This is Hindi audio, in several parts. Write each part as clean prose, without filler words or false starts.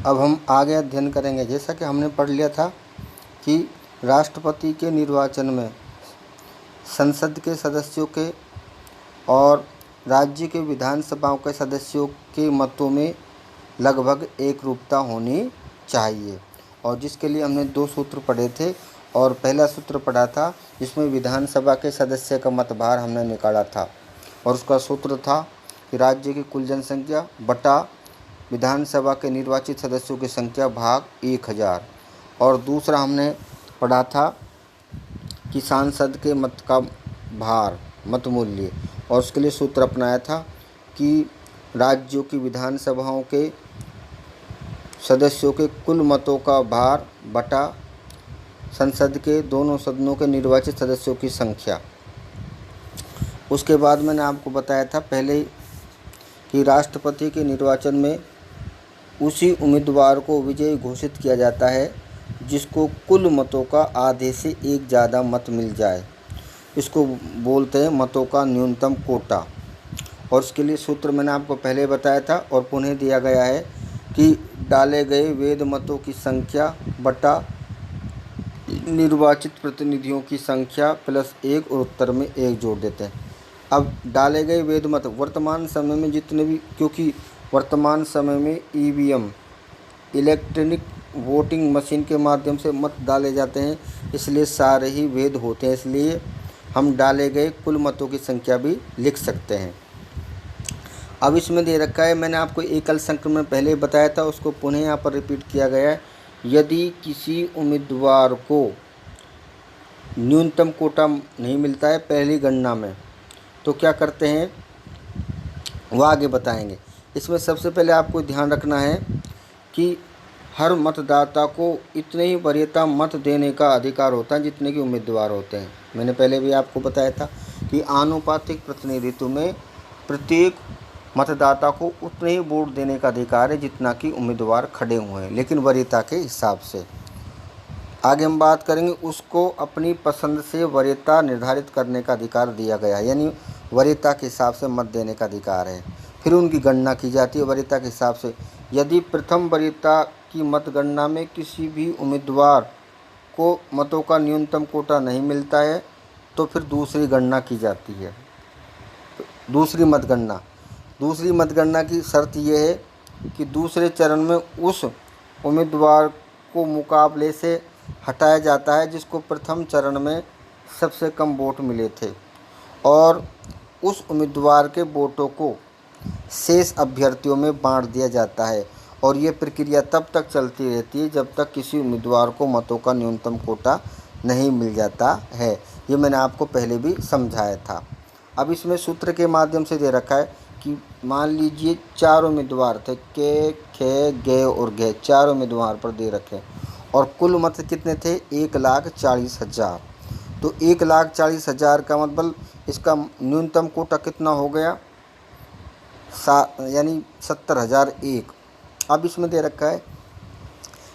अब हम आगे अध्ययन करेंगे। जैसा कि हमने पढ़ लिया था कि राष्ट्रपति के निर्वाचन में संसद के सदस्यों के और राज्य के विधानसभाओं के सदस्यों के मतों में लगभग एकरूपता होनी चाहिए, और जिसके लिए हमने 2 सूत्र पढ़े थे। और पहला सूत्र पढ़ा था जिसमें विधानसभा के सदस्य का मतभार हमने निकाला था, और उसका सूत्र था कि राज्य की कुल जनसंख्या बटा विधानसभा के निर्वाचित सदस्यों की संख्या भाग 1000। और दूसरा हमने पढ़ा था कि सांसद के मत का भार, मत मूल्य, और उसके लिए सूत्र अपनाया था कि राज्यों की विधानसभाओं के सदस्यों के कुल मतों का भार बटा संसद के दोनों सदनों के निर्वाचित सदस्यों की संख्या। उसके बाद मैंने आपको बताया था पहले कि राष्ट्रपति के निर्वाचन में उसी उम्मीदवार को विजयी घोषित किया जाता है जिसको कुल मतों का आधे से एक ज़्यादा मत मिल जाए। इसको बोलते हैं मतों का न्यूनतम कोटा। और इसके लिए सूत्र मैंने आपको पहले बताया था और पुनः दिया गया है कि डाले गए वैध मतों की संख्या बटा निर्वाचित प्रतिनिधियों की संख्या प्लस 1 और उत्तर में 1 जोड़ देते हैं। अब डाले गए वैध मत वर्तमान समय में जितने भी, क्योंकि वर्तमान समय में ईवीएम इलेक्ट्रॉनिक वोटिंग मशीन के माध्यम से मत डाले जाते हैं, इसलिए सारे ही वैध होते हैं, इसलिए हम डाले गए कुल मतों की संख्या भी लिख सकते हैं। अब इसमें दे रखा है, मैंने आपको एकल संक्रमण पहले बताया था, उसको पुनः यहाँ पर रिपीट किया गया है। यदि किसी उम्मीदवार को न्यूनतम कोटा नहीं मिलता है पहली गणना में, तो क्या करते हैं वो आगे बताएंगे। इसमें सबसे पहले आपको ध्यान रखना है कि हर मतदाता को इतने ही वरीयता मत देने का अधिकार होता है जितने के उम्मीदवार होते हैं। मैंने पहले भी आपको बताया था कि आनुपातिक प्रतिनिधित्व में प्रत्येक मतदाता को उतने ही वोट देने का अधिकार है जितना कि उम्मीदवार खड़े हुए हैं, लेकिन वरीयता के हिसाब से। आगे हम बात करेंगे, उसको अपनी पसंद से वरीयता निर्धारित करने का अधिकार दिया गया है, यानी वरीयता के हिसाब से मत देने का अधिकार है। फिर उनकी गणना की जाती है वरीयता के हिसाब से। यदि प्रथम वरीयता की मतगणना में किसी भी उम्मीदवार को मतों का न्यूनतम कोटा नहीं मिलता है तो फिर दूसरी गणना की जाती है। दूसरी मतगणना की शर्त यह है कि दूसरे चरण में उस उम्मीदवार को मुकाबले से हटाया जाता है जिसको प्रथम चरण में सबसे कम वोट मिले थे, और उस उम्मीदवार के वोटों को शेष अभ्यर्थियों में बांट दिया जाता है। और ये प्रक्रिया तब तक चलती रहती है जब तक किसी उम्मीदवार को मतों का न्यूनतम कोटा नहीं मिल जाता है। ये मैंने आपको पहले भी समझाया था। अब इसमें सूत्र के माध्यम से दे रखा है कि मान लीजिए 4 उम्मीदवार थे, के, खे, गे और घे, 4 उम्मीदवार पर दे रखे, और कुल मत कितने थे 1,40,000। तो 1,40,000 का मतलब इसका न्यूनतम कोटा कितना हो गया, यानी 70,001। अब इसमें दे रखा है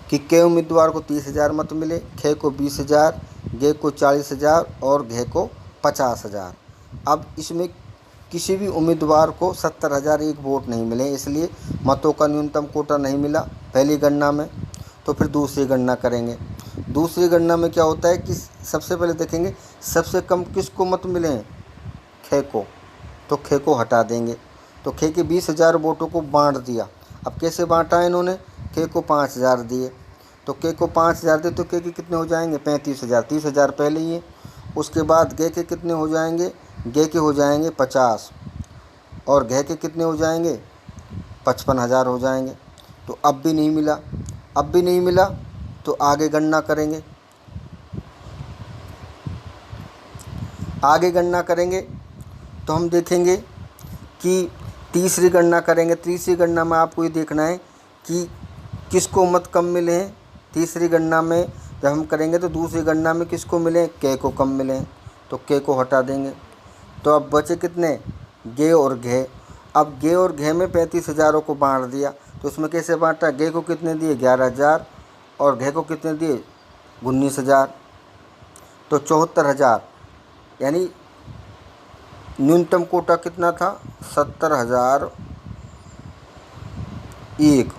कि के उम्मीदवार को 30,000 मत मिले, खे को 20,000, गे को 40,000 और घे को 50,000। अब इसमें किसी भी उम्मीदवार को 70,001 वोट नहीं मिले, इसलिए मतों का न्यूनतम कोटा नहीं मिला पहली गणना में। तो फिर दूसरी गणना करेंगे। दूसरी गणना में क्या होता है कि सबसे पहले देखेंगे सबसे कम किसको मत मिले हैं, खे को, तो खे को हटा देंगे। तो खे के 20,000 वोटों को बांट दिया। अब कैसे बांटा है इन्होंने, के को 5,000 दिए, तो के को 5,000 दिए तो के के कितने हो जाएंगे 35,000, 30,000 पहले ही है। उसके बाद गे के कितने हो जाएंगे, गे के हो जाएंगे 50, और घे के कितने हो जाएंगे 55,000 हो जाएंगे। तो अब भी नहीं मिला, तो आगे गणना करेंगे। तो हम देखेंगे कि तीसरी गणना करेंगे। तीसरी गणना में आपको ये देखना है कि किसको मत कम मिले हैं। तीसरी गणना में जब हम करेंगे तो दूसरी गणना में किसको मिले, के को कम मिले हैं, तो के को हटा देंगे। तो अब बचे कितने, गे और घे। अब गे और घे में 35,000 को बांट दिया, तो उसमें कैसे बांटा, गे को कितने दिए 11,000 और घे को कितने दिए 19,000, तो 74,000, यानी न्यूनतम कोटा कितना था 70,001।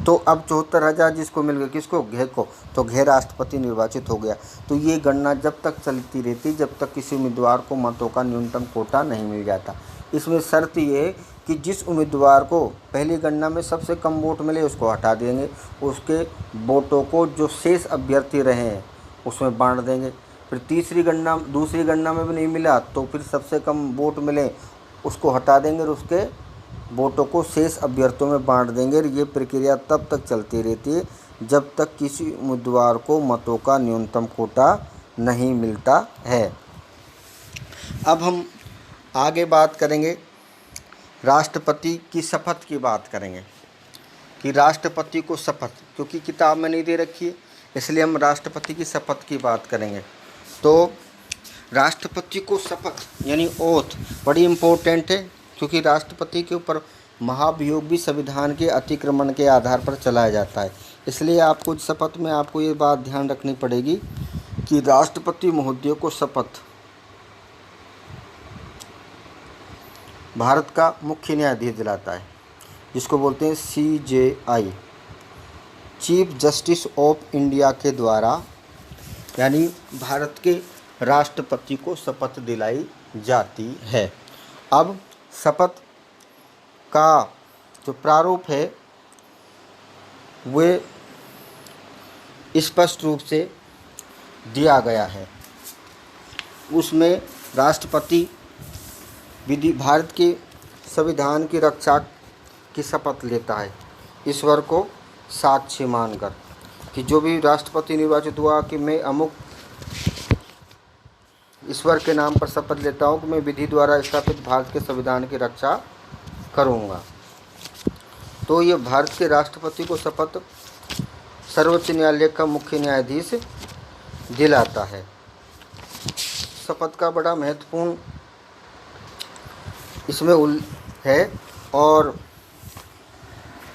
तो अब 74,000 जिसको मिल गए, किसको, घे को, तो घे राष्ट्रपति निर्वाचित हो गया। तो ये गणना जब तक चलती रहती जब तक किसी उम्मीदवार को मतों का न्यूनतम कोटा नहीं मिल जाता। इसमें शर्त ये है कि जिस उम्मीदवार को पहली गणना में सबसे कम वोट मिले उसको हटा देंगे, उसके वोटों को जो शेष अभ्यर्थी रहे हैं उसमें बांट देंगे। फिर दूसरी गणना में भी नहीं मिला तो फिर सबसे कम वोट मिले उसको हटा देंगे और उसके वोटों को शेष अभ्यर्थियों में बांट देंगे। ये प्रक्रिया तब तक चलती रहती है जब तक किसी उम्मीदवार को मतों का न्यूनतम कोटा नहीं मिलता है। अब हम आगे बात करेंगे, राष्ट्रपति की शपथ की बात करेंगे कि राष्ट्रपति को शपथ, क्योंकि किताब में नहीं दे रखी है इसलिए हम राष्ट्रपति की शपथ की बात करेंगे। तो राष्ट्रपति को शपथ यानी ओथ बड़ी इम्पोर्टेंट है, क्योंकि राष्ट्रपति के ऊपर महाभियोग भी संविधान के अतिक्रमण के आधार पर चलाया जाता है। इसलिए आपको शपथ में आपको ये बात ध्यान रखनी पड़ेगी कि राष्ट्रपति महोदय को शपथ भारत का मुख्य न्यायाधीश दिलाता है, जिसको बोलते हैं CJI, chief justice of India के द्वारा, यानी भारत के राष्ट्रपति को शपथ दिलाई जाती है। अब शपथ का जो प्रारूप है वे स्पष्ट रूप से दिया गया है। उसमें राष्ट्रपति भारत के संविधान की रक्षा की शपथ लेता है, ईश्वर को साक्षी मानकर कि जो भी राष्ट्रपति निर्वाचित हुआ कि मैं अमुक ईश्वर के नाम पर शपथ लेता हूँ कि मैं विधि द्वारा स्थापित भारत के संविधान की रक्षा करूँगा। तो ये भारत के राष्ट्रपति को शपथ सर्वोच्च न्यायालय का मुख्य न्यायाधीश दिलाता है। शपथ का बड़ा महत्वपूर्ण इसमें है और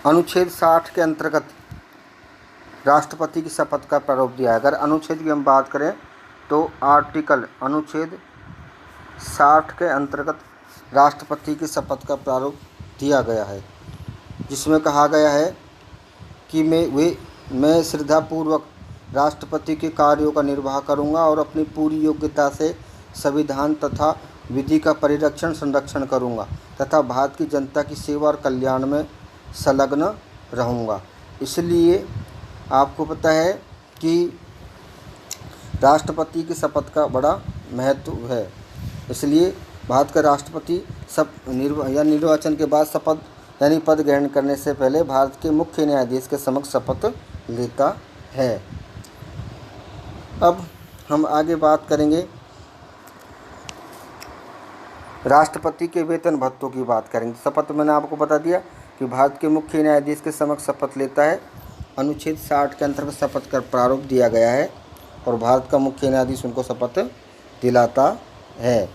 अनुच्छेद 60 के अंतर्गत राष्ट्रपति की शपथ का प्रारूप दिया है। अगर अनुच्छेद की हम बात करें तो अनुच्छेद 60 के अंतर्गत राष्ट्रपति की शपथ का प्रारूप दिया गया है, जिसमें कहा गया है कि मैं श्रद्धापूर्वक राष्ट्रपति के कार्यों का निर्वाह करूंगा और अपनी पूरी योग्यता से संविधान तथा विधि का परिरक्षण संरक्षण करूंगा तथा भारत की जनता की सेवा और कल्याण में संलग्न रहूंगा। इसलिए आपको पता है कि राष्ट्रपति की शपथ का बड़ा महत्व है। इसलिए भारत का राष्ट्रपति निर्वाचन के बाद शपथ यानी पद ग्रहण करने से पहले भारत के मुख्य न्यायाधीश के समक्ष शपथ लेता है। अब हम आगे बात करेंगे, राष्ट्रपति के वेतन भत्तों की बात करेंगे। शपथ मैंने आपको बता दिया कि भारत के मुख्य न्यायाधीश के समक्ष शपथ लेता है। अनुच्छेद 60 के अंतर्गत शपथ का प्रारूप दिया गया है और भारत का मुख्य न्यायाधीश उनको शपथ दिलाता है।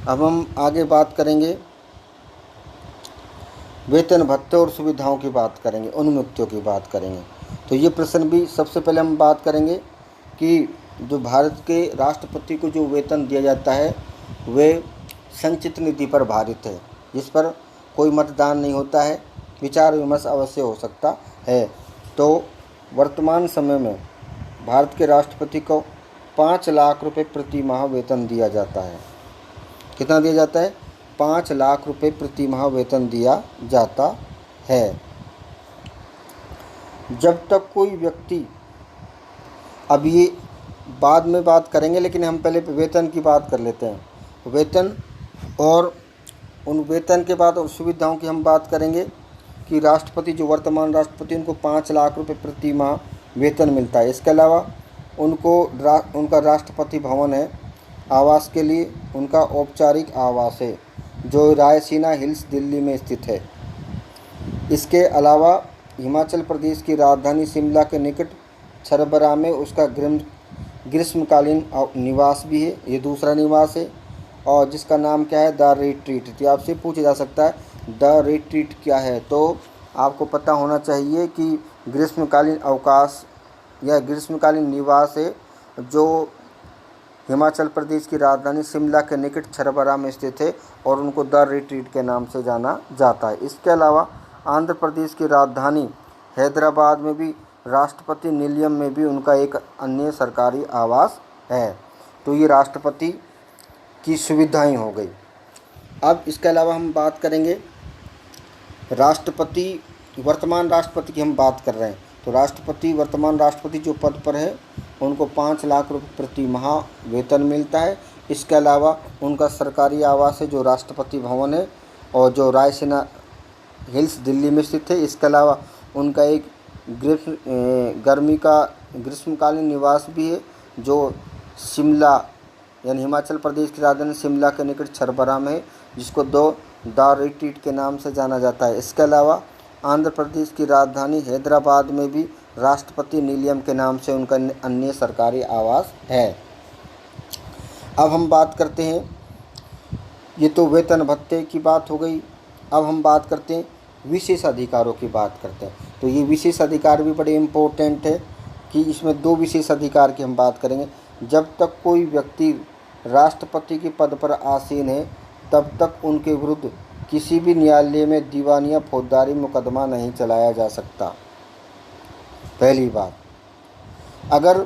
अब हम आगे बात करेंगे, वेतन भत्ते और सुविधाओं की बात करेंगे, अनुमतियों की बात करेंगे। तो ये प्रश्न भी सबसे पहले हम बात करेंगे कि जो भारत के राष्ट्रपति को जो वेतन दिया जाता है वे संचित निधि पर आधारित है, जिस पर कोई मतदान नहीं होता है, विचार विमर्श अवश्य हो सकता है। तो वर्तमान समय में भारत के राष्ट्रपति को 5 लाख रुपए प्रति माह वेतन दिया जाता है। कितना दिया जाता है? 5 लाख रुपए प्रति माह वेतन दिया जाता है। जब तक कोई व्यक्ति, अब ये बाद में बात करेंगे लेकिन हम पहले वेतन की बात कर लेते हैं। वेतन और उन वेतन के बाद और सुविधाओं की हम बात करेंगे कि राष्ट्रपति, जो वर्तमान राष्ट्रपति, उनको 5 लाख रुपए प्रति माह वेतन मिलता है। इसके अलावा उनका राष्ट्रपति भवन है, आवास के लिए उनका औपचारिक आवास है जो रायसीना हिल्स दिल्ली में स्थित है। इसके अलावा हिमाचल प्रदेश की राजधानी शिमला के निकट छरबरा में उसका ग्रीष्मकालीन निवास भी है, ये दूसरा निवास है, और जिसका नाम क्या है? The retreat. तो आपसे पूछा जा सकता है द रिट्रीट क्या है, तो आपको पता होना चाहिए कि ग्रीष्मकालीन अवकाश या ग्रीष्मकालीन निवास है जो हिमाचल प्रदेश की राजधानी शिमला के निकट छरबरा में स्थित है और उनको द रिट्रीट के नाम से जाना जाता है। इसके अलावा आंध्र प्रदेश की राजधानी हैदराबाद में भी राष्ट्रपति निलयम में भी उनका एक अन्य सरकारी आवास है। तो ये राष्ट्रपति की सुविधाएं हो गई। अब इसके अलावा हम बात करेंगे राष्ट्रपति, वर्तमान राष्ट्रपति की हम बात कर रहे हैं। तो राष्ट्रपति, वर्तमान राष्ट्रपति जो पद पर है उनको 5 लाख रुपये प्रति माह वेतन मिलता है। इसके अलावा उनका सरकारी आवास है जो राष्ट्रपति भवन है और जो रायसीना हिल्स दिल्ली में स्थित है। इसके अलावा उनका एक ग्रीष्मकालीन निवास भी है जो शिमला यानी हिमाचल प्रदेश की राजधानी शिमला के निकट छरबरा में है, जिसको द रिट्रीट के नाम से जाना जाता है। इसके अलावा आंध्र प्रदेश की राजधानी हैदराबाद में भी राष्ट्रपति निलयम के नाम से उनका अन्य सरकारी आवास है। अब हम बात करते हैं, ये तो वेतन भत्ते की बात हो गई। अब हम बात करते हैं विशेष अधिकारों की बात करते हैं। तो ये विशेष अधिकार भी बड़े इम्पोर्टेंट है कि इसमें 2 विशेष अधिकार की हम बात करेंगे। जब तक कोई व्यक्ति राष्ट्रपति के पद पर आसीन है तब तक उनके विरुद्ध किसी भी न्यायालय में दीवानी या फौजदारी मुकदमा नहीं चलाया जा सकता। पहली बात, अगर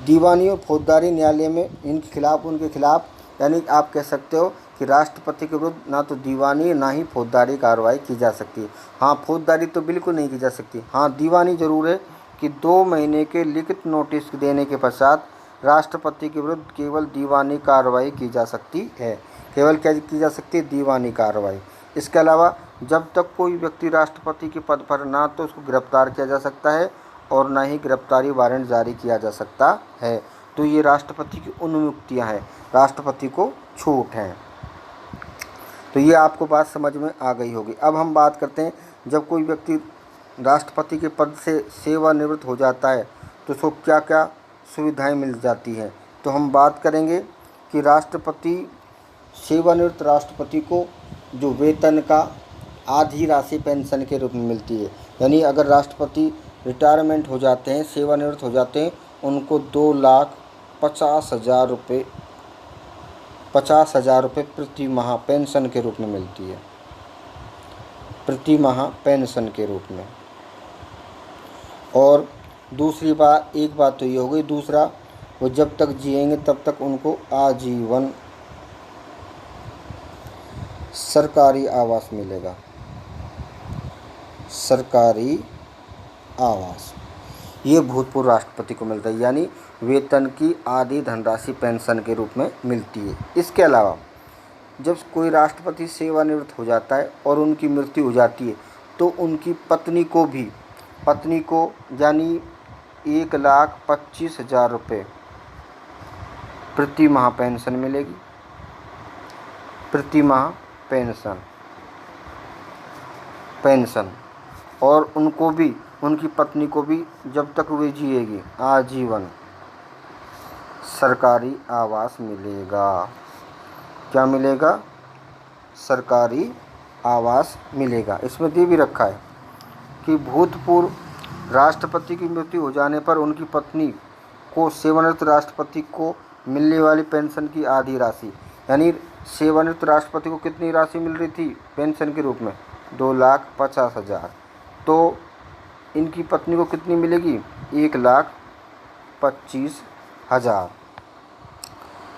दीवानी और फौजदारी न्यायालय में उनके खिलाफ यानी आप कह सकते हो कि राष्ट्रपति के विरुद्ध ना तो दीवानी ना ही फौजदारी कार्रवाई की जा सकती है। हाँ, फौजदारी तो बिल्कुल नहीं की जा सकती। हाँ, दीवानी जरूर है कि 2 महीने के लिखित नोटिस देने के पश्चात राष्ट्रपति के विरुद्ध केवल दीवानी कार्रवाई की जा सकती है। केवल क्या की जा सकती है? दीवानी कार्रवाई। इसके अलावा जब तक कोई व्यक्ति राष्ट्रपति के पद पर ना तो उसको गिरफ्तार किया जा सकता है और ना ही गिरफ्तारी वारंट जारी किया जा सकता है। तो ये राष्ट्रपति की उन्मुक्तियाँ हैं, राष्ट्रपति को छूट है। तो ये आपको बात समझ में आ गई होगी। अब हम बात करते हैं जब कोई व्यक्ति राष्ट्रपति के पद से सेवानिवृत्त हो जाता है तो उसको क्या क्या सुविधाएं मिल जाती हैं। तो हम बात करेंगे कि सेवानिवृत्त राष्ट्रपति को जो वेतन का आधी राशि पेंशन के रूप में मिलती है। यानी अगर राष्ट्रपति रिटायरमेंट हो जाते हैं, सेवानिवृत्त हो जाते हैं, उनको 2,50,000 रुपये प्रति माह पेंशन के रूप में मिलती है, प्रति माह पेंशन के रूप में। और दूसरी बात, एक बात तो ये हो गई। दूसरा, वो जब तक जिएंगे तब तक उनको आजीवन सरकारी आवास मिलेगा, सरकारी आवास। ये भूतपूर्व राष्ट्रपति को मिलता है, यानी वेतन की आधी धनराशि पेंशन के रूप में मिलती है। इसके अलावा जब कोई राष्ट्रपति सेवानिवृत्त हो जाता है और उनकी मृत्यु हो जाती है तो उनकी पत्नी को यानी 1,25,000 रुपये प्रति माह पेंशन मिलेगी, प्रति माह पेंशन। और उनको भी, उनकी पत्नी को भी जब तक वे जिएगी आजीवन सरकारी आवास मिलेगा। क्या मिलेगा? सरकारी आवास मिलेगा। इसमें ये भी रखा है कि भूतपूर्व राष्ट्रपति की मृत्यु हो जाने पर उनकी पत्नी को सेवानिवृत्त राष्ट्रपति को मिलने वाली पेंशन की आधी राशि, यानी सेवानिवृत्त राष्ट्रपति को कितनी राशि मिल रही थी पेंशन के रूप में? 2,50,000। तो इनकी पत्नी को कितनी मिलेगी? 1,25,000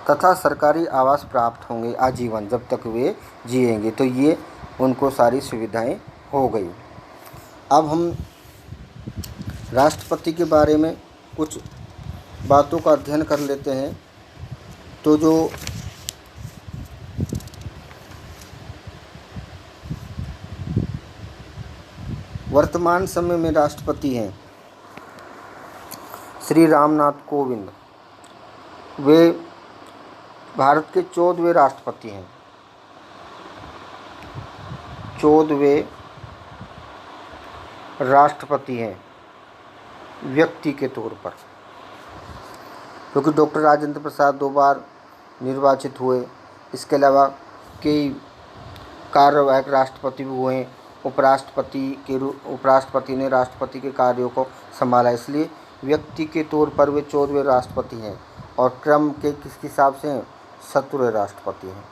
तथा सरकारी आवास प्राप्त होंगे आजीवन जब तक वे जिएंगे। तो ये उनको सारी सुविधाएं हो गई। अब हम राष्ट्रपति के बारे में कुछ बातों का अध्ययन कर लेते हैं। तो जो वर्तमान समय में राष्ट्रपति हैं श्री रामनाथ कोविंद, वे भारत के 14वें राष्ट्रपति हैं, 14वें राष्ट्रपति हैं व्यक्ति के तौर पर, क्योंकि डॉक्टर राजेंद्र प्रसाद 2 बार निर्वाचित हुए। इसके अलावा कई कार्यवाहक राष्ट्रपति भी हुए हैं। उपराष्ट्रपति ने राष्ट्रपति के कार्यों को संभाला, इसलिए व्यक्ति के तौर पर वे 14वें राष्ट्रपति हैं। और क्रम के किसके हिसाब से हैं? 17वें राष्ट्रपति हैं।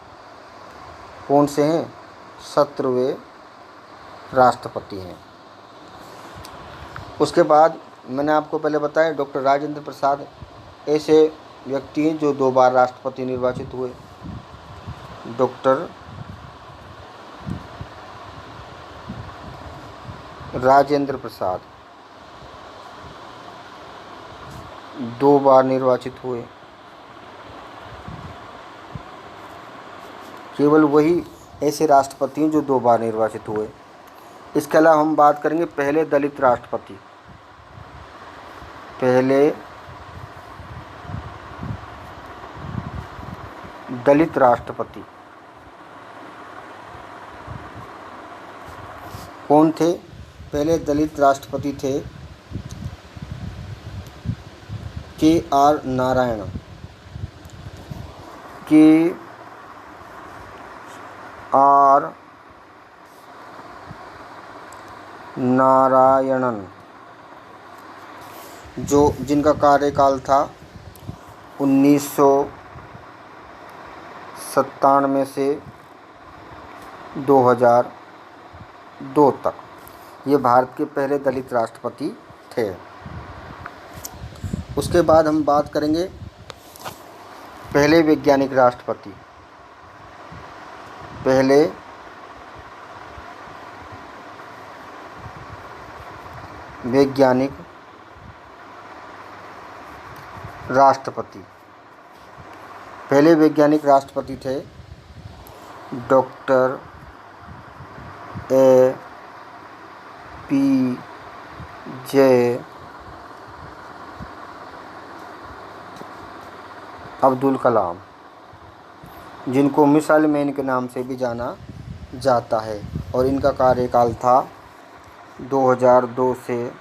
कौन से हैं? 17वें राष्ट्रपति हैं। उसके बाद मैंने आपको पहले बताया डॉक्टर राजेंद्र प्रसाद ऐसे व्यक्ति हैं जो 2 बार राष्ट्रपति निर्वाचित हुए। डॉक्टर राजेंद्र प्रसाद 2 बार निर्वाचित हुए। केवल वही ऐसे राष्ट्रपति हैं जो 2 बार निर्वाचित हुए। इसके अलावा हम बात करेंगे पहले दलित राष्ट्रपति। पहले दलित राष्ट्रपति कौन थे? पहले दलित राष्ट्रपति थे KR नारायण। KR नारायणन, जिनका कार्यकाल था 1997 से 2002 तक। ये भारत के पहले दलित राष्ट्रपति थे। उसके बाद हम बात करेंगे पहले वैज्ञानिक राष्ट्रपति। पहले वैज्ञानिक राष्ट्रपति। पहले वैज्ञानिक राष्ट्रपति थे डॉक्टर APJ अब्दुल कलाम, जिनको मिसाइल मैन के नाम से भी जाना जाता है, और इनका कार्यकाल था 2002 से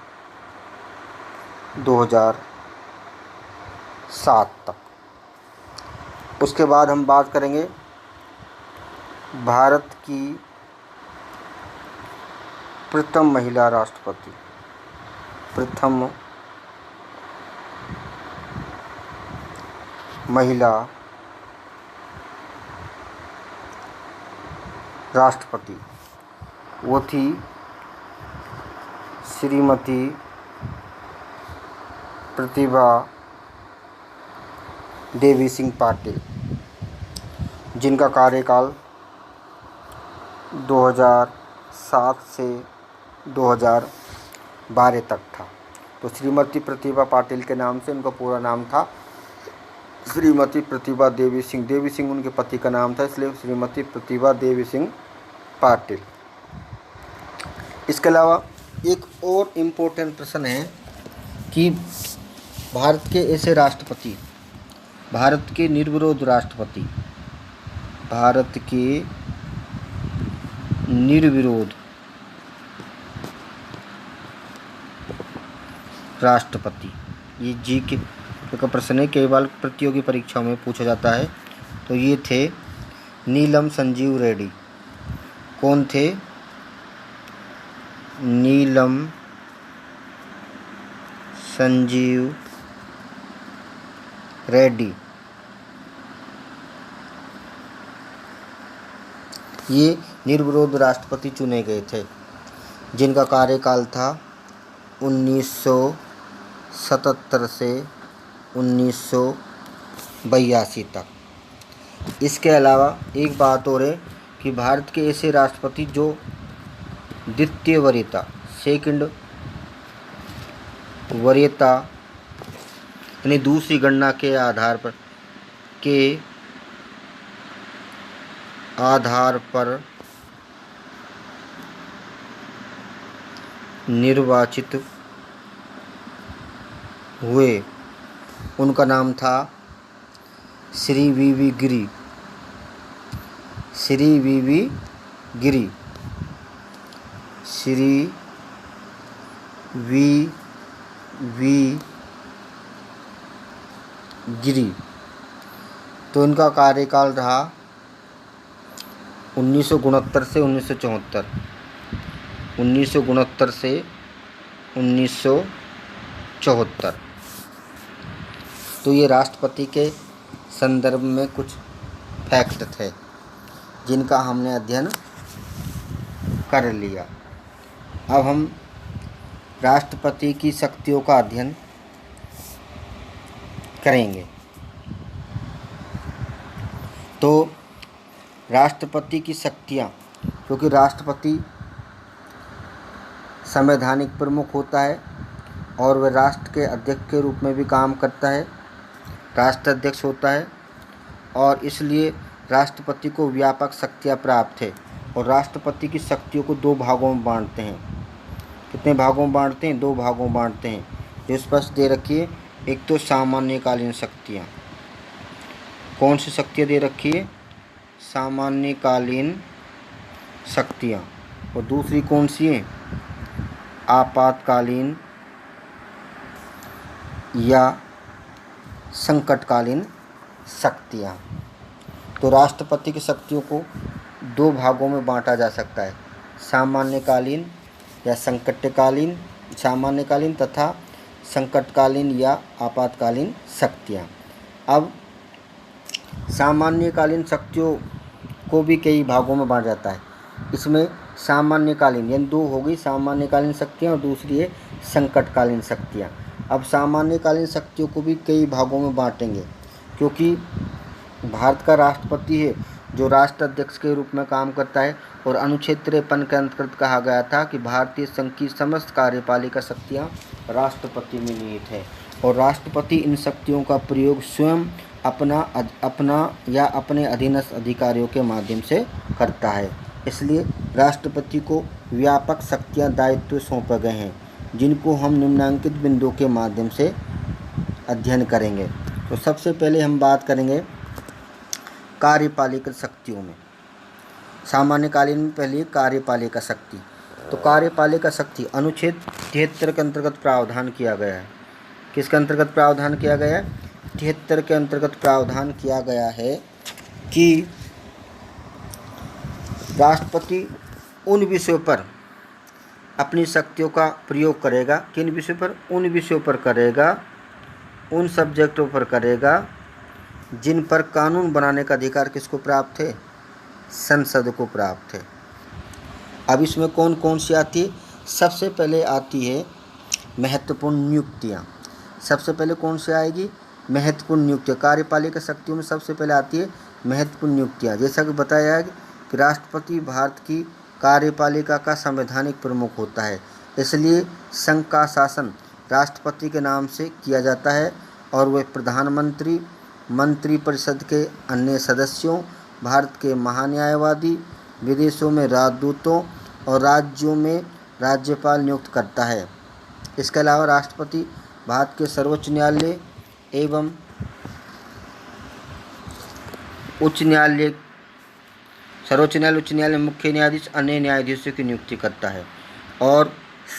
2007 तक। उसके बाद हम बात करेंगे भारत की प्रथम महिला राष्ट्रपति। प्रथम महिला राष्ट्रपति वो थी श्रीमती प्रतिभा देवी सिंह पाटिल, जिनका कार्यकाल 2007 से 2012 तक था। तो श्रीमती प्रतिभा पाटिल के नाम से उनका पूरा नाम था श्रीमती प्रतिभा देवी सिंह। देवी सिंह उनके पति का नाम था, इसलिए श्रीमती प्रतिभा देवी सिंह पाटिल। इसके अलावा एक और इम्पोर्टेंट प्रश्न है कि भारत के ऐसे राष्ट्रपति, भारत के निर्विरोध राष्ट्रपति, भारत के निर्विरोध राष्ट्रपति, ये जीके का प्रश्न है, कई बार प्रतियोगी परीक्षाओं में पूछा जाता है। तो ये थे नीलम संजीव रेड्डी। कौन थे? नीलम संजीव रेड्डी। ये निर्विरोध राष्ट्रपति चुने गए थे, जिनका कार्यकाल था 1977 से 1982 तक। इसके अलावा एक बात और है कि भारत के ऐसे राष्ट्रपति जो द्वितीय वरीयता, सेकंड वरीयता यानी दूसरी गणना के आधार पर निर्वाचित हुए, उनका नाम था Shri V Giri. Shri V Giri, Shri V Giri. तो इनका कार्यकाल रहा 1969 से 1974, 1969 से 1974। तो ये राष्ट्रपति के संदर्भ में कुछ फैक्ट थे जिनका हमने अध्ययन कर लिया। अब हम राष्ट्रपति की शक्तियों का अध्ययन करेंगे। तो राष्ट्रपति की शक्तियाँ, क्योंकि राष्ट्रपति संवैधानिक प्रमुख होता है और वह राष्ट्र के अध्यक्ष के रूप में भी काम करता है, राष्ट्राध्यक्ष होता है, और इसलिए राष्ट्रपति को व्यापक शक्तियाँ प्राप्त है। और राष्ट्रपति की शक्तियों को 2 भागों में बांटते हैं। कितने भागों में बांटते हैं? 2 भागों में बांटते हैं, जो स्पष्ट दे रखी है। एक तो सामान्यकालीन शक्तियाँ। कौन सी शक्तियाँ दे रखी है? सामान्यकालीन शक्तियाँ। और दूसरी कौन सी है? आपातकालीन या संकटकालीन शक्तियाँ। तो राष्ट्रपति की शक्तियों को 2 भागों में बांटा जा सकता है, सामान्यकालीन या संकटकालीन, सामान्यकालीन तथा संकटकालीन या आपातकालीन शक्तियाँ। अब सामान्यकालीन शक्तियों को भी कई भागों में बांटा जाता है। इसमें सामान्यकालीन यानी 2 हो गई, सामान्यकालीन शक्तियाँ, और दूसरी है संकटकालीन शक्तियाँ। अब सामान्यकालीन शक्तियों को भी कई भागों में बांटेंगे, क्योंकि भारत का राष्ट्रपति है जो राष्ट्राध्यक्ष के रूप में काम करता है, और अनुच्छेद 53 के अंतर्गत कहा गया था कि भारतीय संघ की समस्त कार्यपालिका शक्तियाँ राष्ट्रपति में निहित है, और राष्ट्रपति इन शक्तियों का प्रयोग स्वयं अपना या अपने अधीनस्थ अधिकारियों के माध्यम से करता है। इसलिए राष्ट्रपति को व्यापक शक्तियाँ दायित्व सौंपे गए हैं, जिनको हम निम्नांकित बिंदुओं के माध्यम से अध्ययन करेंगे। तो सबसे पहले हम बात करेंगे कार्यपालिका शक्तियों में। सामान्यकालीन में पहले कार्यपालिका शक्ति। तो कार्यपालिका शक्ति अनुच्छेद 73 के अंतर्गत प्रावधान किया गया है। किसके अंतर्गत प्रावधान किया गया है? 73 के अंतर्गत प्रावधान किया गया है कि राष्ट्रपति उन विषयों पर अपनी शक्तियों का प्रयोग करेगा। किन विषयों पर? उन विषयों पर करेगा, उन सब्जेक्टों पर करेगा जिन पर कानून बनाने का अधिकार किसको प्राप्त है? संसद को प्राप्त है। अब इसमें कौन कौन सी आती है? सबसे पहले आती है महत्वपूर्ण नियुक्तियाँ। सबसे पहले कौन सी आएगी? महत्वपूर्ण नियुक्तियाँ। कार्यपालिका शक्तियों में सबसे पहले आती है महत्वपूर्ण नियुक्तियाँ। जैसा कि बताया है कि राष्ट्रपति भारत की कार्यपालिका का संवैधानिक प्रमुख होता है, इसलिए संघ का शासन राष्ट्रपति के नाम से किया जाता है, और वह प्रधानमंत्री, मंत्रिपरिषद के अन्य सदस्यों, भारत के महान्यायवादी, विदेशों में राजदूतों और राज्यों में राज्यपाल नियुक्त करता है। इसके अलावा राष्ट्रपति भारत के सर्वोच्च न्यायालय एवं उच्च न्यायालय, सर्वोच्च न्यायालय, उच्च न्यायालय, मुख्य न्यायाधीश, अन्य न्यायाधीशों की नियुक्ति करता है। और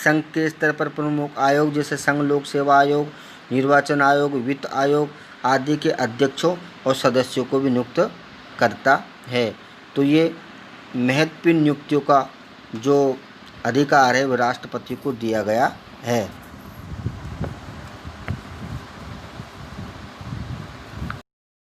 संघ के स्तर पर प्रमुख आयोग जैसे संघ लोक सेवा आयोग, निर्वाचन आयोग, वित्त आयोग आदि के अध्यक्षों और सदस्यों को भी नियुक्त करता है। तो ये महत्वपूर्ण नियुक्तियों का जो अधिकार है वह राष्ट्रपति को दिया गया है।